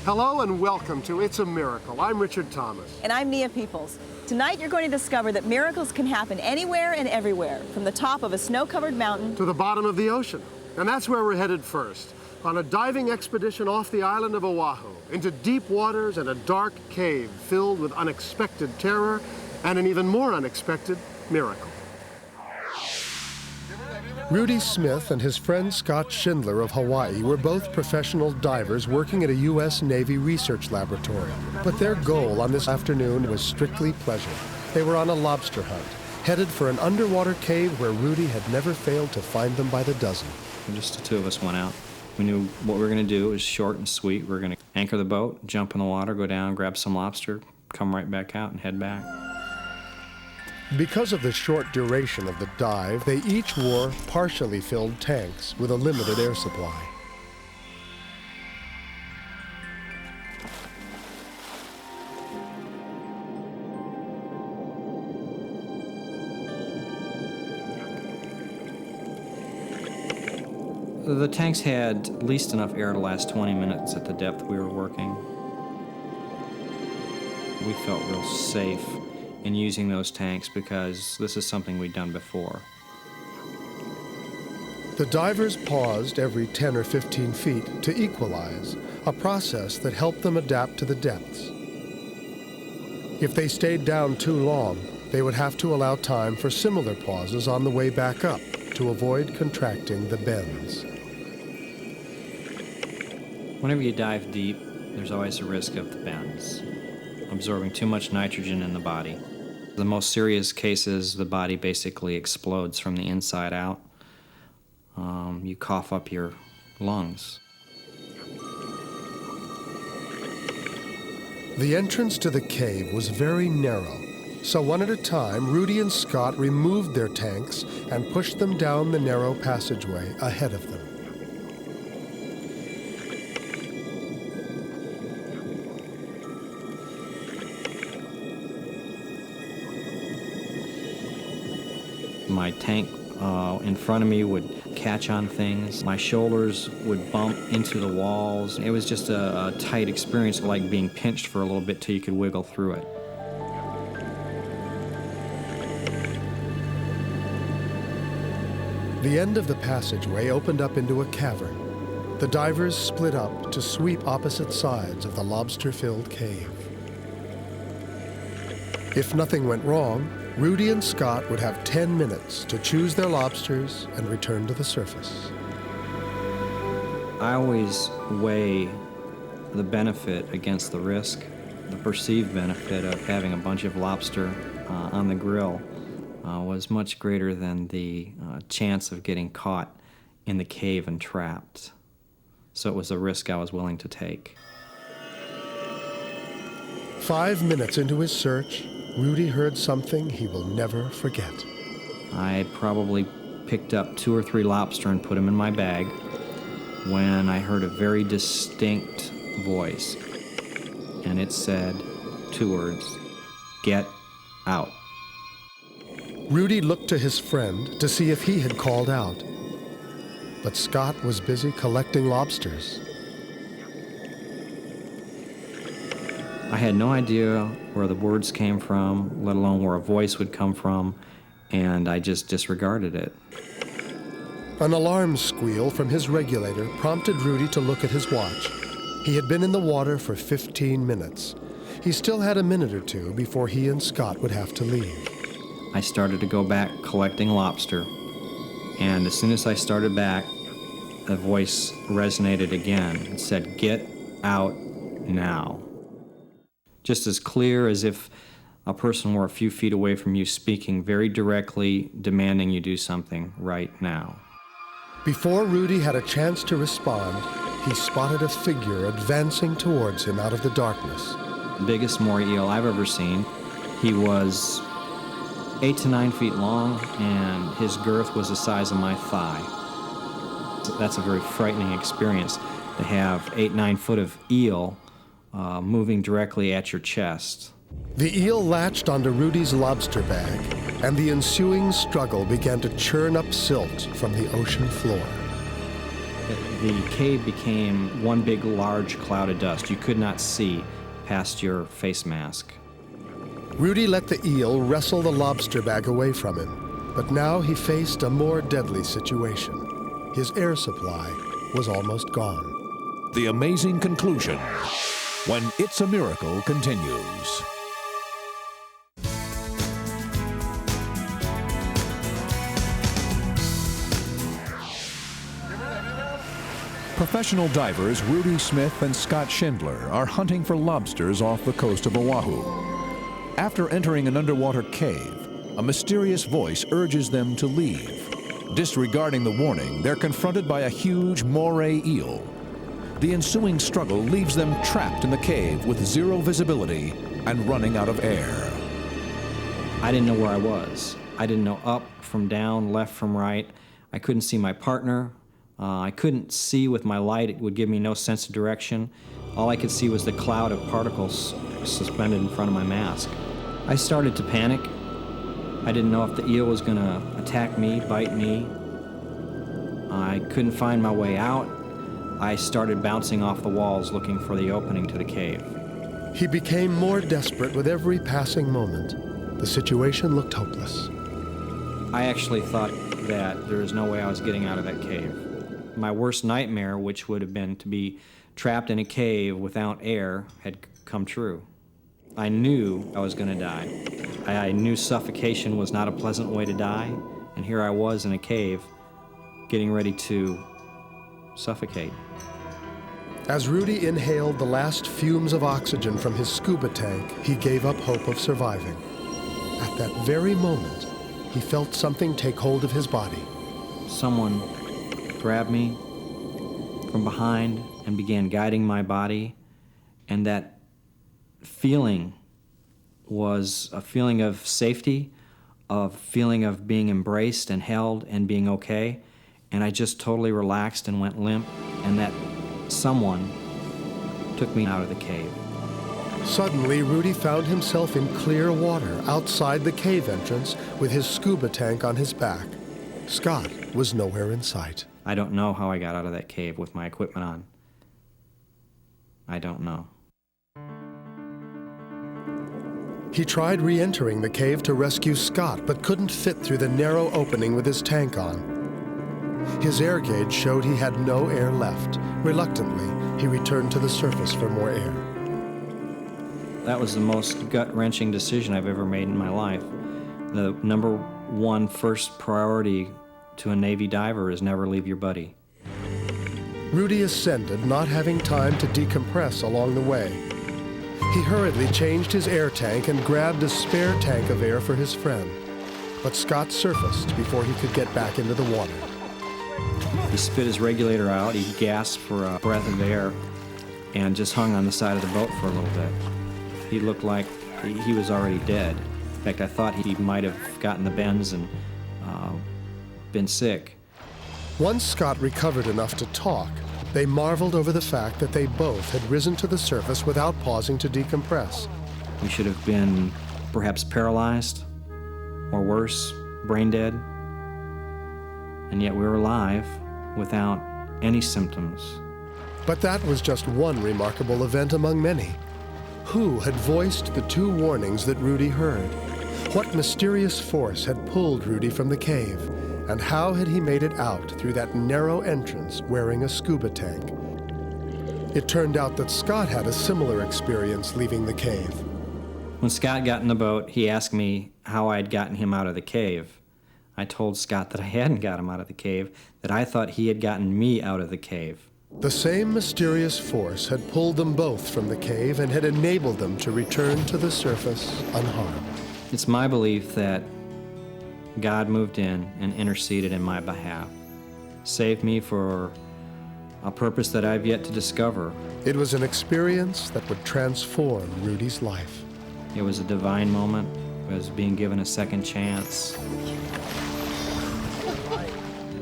Hello and welcome to It's a Miracle. I'm Richard Thomas. And I'm Nia Peeples. Tonight you're going to discover that miracles can happen anywhere and everywhere, from the top of a snow-covered mountain to the bottom of the ocean. And that's where we're headed first, on a diving expedition off the island of Oahu, into deep waters and a dark cave filled with unexpected terror and an even more unexpected miracle. Rudy Smith and his friend Scott Schindler of Hawaii were both professional divers working at a U.S. Navy research laboratory. But their goal on this afternoon was strictly pleasure. They were on a lobster hunt, headed for an underwater cave where Rudy had never failed to find them by the dozen. Just the two of us went out. We knew what we were going to do. It was short and sweet. We were going to anchor the boat, jump in the water, go down, grab some lobster, come right back out and head back. Because of the short duration of the dive, they each wore partially filled tanks with a limited air supply. The tanks had at least enough air to last 20 minutes at the depth we were working. We felt real safe in using those tanks because this is something we'd done before. The divers paused every 10 or 15 feet to equalize, a process that helped them adapt to the depths. If they stayed down too long, they would have to allow time for similar pauses on the way back up to avoid contracting the bends. Whenever you dive deep, there's always a risk of the bends, absorbing too much nitrogen in the body. The most serious cases, the body basically explodes from the inside out. You cough up your lungs. The entrance to the cave was very narrow, so one at a time, Rudy and Scott removed their tanks and pushed them down the narrow passageway ahead of them. My tank in front of me would catch on things. My shoulders would bump into the walls. It was just a tight experience, like being pinched for a little bit till you could wiggle through it. The end of the passageway opened up into a cavern. The divers split up to sweep opposite sides of the lobster-filled cave. If nothing went wrong, Rudy and Scott would have 10 minutes to choose their lobsters and return to the surface. I always weigh the benefit against the risk. The perceived benefit of having a bunch of lobster on the grill was much greater than the chance of getting caught in the cave and trapped. So it was a risk I was willing to take. 5 minutes into his search, Rudy heard something he will never forget. I probably picked up 2 or 3 lobster and put them in my bag when I heard a very distinct voice, and it said 2 words, "Get out." Rudy looked to his friend to see if he had called out, but Scott was busy collecting lobsters. I had no idea where the words came from, let alone where a voice would come from, and I just disregarded it. An alarm squeal from his regulator prompted Rudy to look at his watch. He had been in the water for 15 minutes. He still had a minute or two before he and Scott would have to leave. I started to go back collecting lobster, and as soon as I started back, the voice resonated again. It said, "Get out now." Just as clear as if a person were a few feet away from you, speaking very directly, demanding you do something right now. Before Rudy had a chance to respond, he spotted a figure advancing towards him out of the darkness. The biggest moray eel I've ever seen. He was 8 to 9 feet long, and his girth was the size of my thigh. That's a very frightening experience, to have 8, 9 foot of eel moving directly at your chest. The eel latched onto Rudy's lobster bag, and the ensuing struggle began to churn up silt from the ocean floor. The cave became one big large cloud of dust. You could not see past your face mask. Rudy let the eel wrestle the lobster bag away from him, but now he faced a more deadly situation. His air supply was almost gone. The amazing conclusion when It's a Miracle continues. Professional divers Rudy Smith and Scott Schindler are hunting for lobsters off the coast of Oahu. After entering an underwater cave, a mysterious voice urges them to leave. Disregarding the warning, they're confronted by a huge moray eel. The ensuing struggle leaves them trapped in the cave with zero visibility and running out of air. I didn't know where I was. I didn't know up from down, left from right. I couldn't see my partner. I couldn't see with my light. It would give me no sense of direction. All I could see was the cloud of particles suspended in front of my mask. I started to panic. I didn't know if the eel was going to attack me, bite me. I couldn't find my way out. I started bouncing off the walls looking for the opening to the cave. He became more desperate with every passing moment. The situation looked hopeless. I actually thought that there was no way I was getting out of that cave. My worst nightmare, which would have been to be trapped in a cave without air, had come true. I knew I was going to die. I knew suffocation was not a pleasant way to die, and here I was in a cave getting ready to suffocate. As Rudy inhaled the last fumes of oxygen from his scuba tank, he gave up hope of surviving. At that very moment, he felt something take hold of his body. Someone grabbed me from behind and began guiding my body, and that feeling was a feeling of safety, a feeling of being embraced and held and being okay, and I just totally relaxed and went limp, and that someone took me out of the cave. Suddenly, Rudy found himself in clear water outside the cave entrance with his scuba tank on his back. Scott was nowhere in sight. I don't know how I got out of that cave with my equipment on. I don't know. He tried re-entering the cave to rescue Scott, but couldn't fit through the narrow opening with his tank on. His air gauge showed he had no air left. Reluctantly, he returned to the surface for more air. That was the most gut-wrenching decision I've ever made in my life. The number one first priority to a Navy diver is never leave your buddy. Rudy ascended, not having time to decompress along the way. He hurriedly changed his air tank and grabbed a spare tank of air for his friend. But Scott surfaced before he could get back into the water. He spit his regulator out, he gasped for a breath of air, and just hung on the side of the boat for a little bit. He looked like he was already dead. In fact, I thought he might have gotten the bends and been sick. Once Scott recovered enough to talk, they marveled over the fact that they both had risen to the surface without pausing to decompress. We should have been perhaps paralyzed, or worse, brain dead. And yet we were alive without any symptoms. But that was just one remarkable event among many. Who had voiced the two warnings that Rudy heard? What mysterious force had pulled Rudy from the cave? And how had he made it out through that narrow entrance wearing a scuba tank? It turned out that Scott had a similar experience leaving the cave. When Scott got in the boat, he asked me how I had gotten him out of the cave. I told Scott that I hadn't got him out of the cave, that I thought he had gotten me out of the cave. The same mysterious force had pulled them both from the cave and had enabled them to return to the surface unharmed. It's my belief that God moved in and interceded in my behalf, saved me for a purpose that I've yet to discover. It was an experience that would transform Rudy's life. It was a divine moment. It was being given a second chance.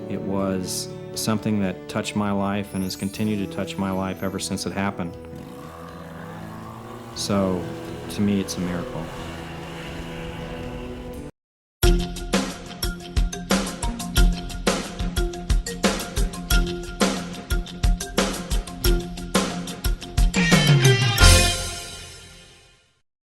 It was something that touched my life and has continued to touch my life ever since it happened. So, to me, it's a miracle.